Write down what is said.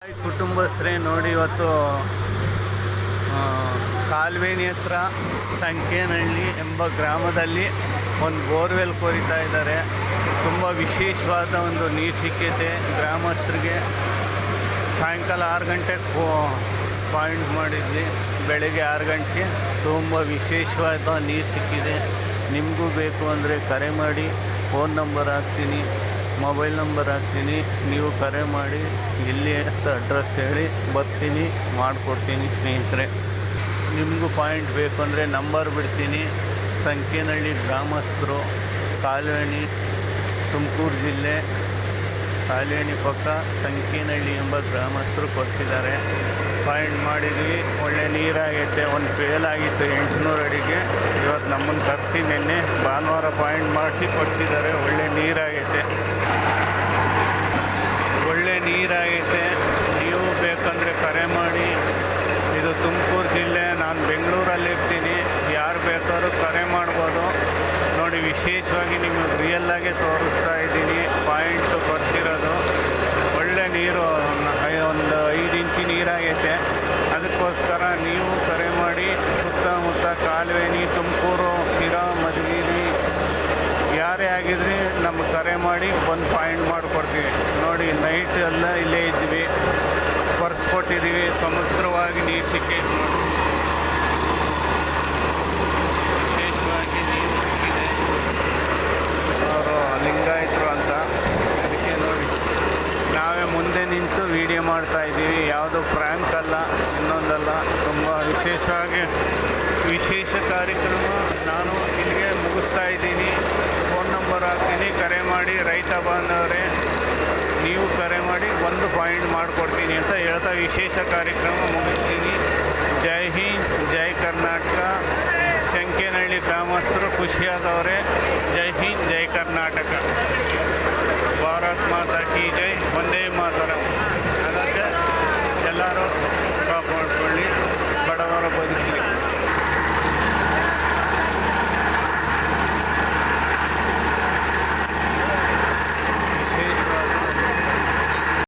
ಕುಟುಂಬಸ್ಥರೇ ನೋಡಿ, ಇವತ್ತು ಕಾಲುವೆನಿ ಹತ್ರ ಸಂಕೇನಹಳ್ಳಿ ಎಂಬ ಗ್ರಾಮದಲ್ಲಿ ಒಂದು ಬೋರ್ವೆಲ್ ಕೊರಿತಾ ಇದ್ದಾರೆ. ತುಂಬ ವಿಶೇಷವಾದ ಒಂದು ನೀರು ಸಿಕ್ಕಿದೆ ಗ್ರಾಮಸ್ಥರಿಗೆ. ಸಾಯಂಕಾಲ 6 ಗಂಟೆಗೆ ಪಾಯಿಂಟ್ ಮಾಡಿದ್ವಿ, ಬೆಳಗ್ಗೆ 6 ಗಂಟೆಗೆ ತುಂಬ ವಿಶೇಷವಾದ ನೀರು ಸಿಕ್ಕಿದೆ. ನಿಮಗೂ ಬೇಕು ಅಂದರೆ ಕರೆ ಮಾಡಿ, ಫೋನ್ ನಂಬರ್ ಹಾಕ್ತೀನಿ, ಮೊಬೈಲ್ ನಂಬರ್ ಹಾಕ್ತೀನಿ. ನೀವು ಕರೆ ಮಾಡಿ ಎಲ್ಲಿ ಅಂತ ಅಡ್ರೆಸ್ ಹೇಳಿ ಬರ್ತೀನಿ, ಮಾಡಿಕೊಡ್ತೀನಿ ಸ್ನೇಹಿತರೆ. ನಿಮಗೂ ಪಾಯಿಂಟ್ ಬೇಕು ಅಂದರೆ ನಂಬರ್ ಬಿಡ್ತೀನಿ. ಸಂಕೇನಹಳ್ಳಿ ಗ್ರಾಮಸ್ಥರು, ಕಾಲುವೆನಿ, ತುಮಕೂರು ಜಿಲ್ಲೆ, ಕಾಲುವೆನಿ ಪಕ್ಕ ಸಂಕೇನಹಳ್ಳಿ ಎಂಬ ಗ್ರಾಮಸ್ಥರು ಕೊಡ್ತಿದ್ದಾರೆ. ಪಾಯಿಂಟ್ ಮಾಡಿದ್ವಿ, ಒಳ್ಳೆ ನೀರಾಗೈತೆ. ಒಂದು ಫೇಲ್ ಆಗಿತ್ತು 800 ಅಡಿಗೆ. ಇವತ್ತು ನಮ್ಮನ್ನು ಕರೆಸಿ ನಿನ್ನೆ ಭಾನುವಾರ ಪಾಯಿಂಟ್ ಮಾಡಿಸಿ ಕೊಡ್ತಿದ್ದಾರೆ. ಒಳ್ಳೆ ನೀರಾಗೈತೆ, ಒಳ್ಳೆ ನೀರಾಗೈತೆ. ನೀವು ಬೇಕಂದರೆ ಕರೆ ಮಾಡಿ. ಇದು ತುಮಕೂರು ಜಿಲ್ಲೆ, ನಾನು ಬೆಂಗಳೂರಲ್ಲಿರ್ತೀನಿ. ಯಾರು ಬೇಕಾದ್ರೂ ಕರೆ ಮಾಡ್ಬೋದು. ನೋಡಿ, ವಿಶೇಷವಾಗಿ ನಿಮಗೆ ರಿಯಲ್ಲಾಗೆ ತೋರಿಸ್ತಾ ಇದ್ದೀನಿ. ಪಾಯಿಂಟು ಕೊಡ್ತಿರೋದು ಒಳ್ಳೆ ನೀರು, ಒಂದು 5 ಇಂಚು ನೀರಾಗೈತೆ. ಅದಕ್ಕೋಸ್ಕರ ನೀವು ಕರೆ ಮಾಡಿ. ಸುತ್ತಮುತ್ತ ಕಾಲುವೆನಿ, ತುಮಕೂರು, ಶಿರಾ, ಮಧುಗಿರಿ ಯಾರೇ ಆಗಿದ್ರಿ ನಮ್ಗೆ ಕರೆ ಮಾಡಿ ಬಂದು ಪಾಯಿಂಟ್ ಮಾಡಿಕೊಡ್ತೀವಿ. ನೋಡಿ, ನೈಟ್ ಎಲ್ಲ ಇಲ್ಲೇ ಇದ್ವಿ, ಕೊಟ್ಟಿದ್ದೀವಿ. ಸಮುದ್ರವಾಗಿ ನೀರು ಸಿಕ್ಕೈತೆ ನೋಡಿ, ವಿಶೇಷವಾಗಿ ನೀರು ಸಿಕ್ಕಿದೆ. ಅವರು ಲಿಂಗಾಯತರು ಅಂತ, ಅದಕ್ಕೆ ನೋಡಿ ನಾವೇ ಮುಂದೆ ನಿಂತು ವಿಡಿಯೋ ಮಾಡ್ತಾಯಿದ್ದೀವಿ. ಯಾವುದು ಫ್ರ್ಯಾಂಕ್ ಅಲ್ಲ, ಇನ್ನೊಂದಲ್ಲ. ತುಂಬ ವಿಶೇಷವಾಗಿ ವಿಶೇಷ ಕಾರ್ಯಕ್ರಮ. ನಾನು ಇಲ್ಲಿಗೆ ಮುಗಿಸ್ತಾ ಇದ್ದೀನಿ. ಫೋನ್ ನಂಬರ್ ಹಾಕ್ತೀನಿ, ಕರೆ ಮಾಡಿ. ರೈತ ಬಾಂಧವರೇ, ನೀವು ಕರೆ ಮಾಡಿ ಒಂದು ಪಾಯಿಂಟ್ ಮಾಡಿಕೊಡ್ತೀನಿ ಅಂತ ಹೇಳ್ತಾ ವಿಶೇಷ ಕಾರ್ಯಕ್ರಮ ಮುಗಿಸ್ತೀನಿ. ಜೈ ಹಿಂದ್, ಜೈ ಕರ್ನಾಟಕ. ಸಂಕೇನಹಳ್ಳಿ ಗ್ರಾಮಸ್ಥರು ಖುಷಿಯಾದವರೇ.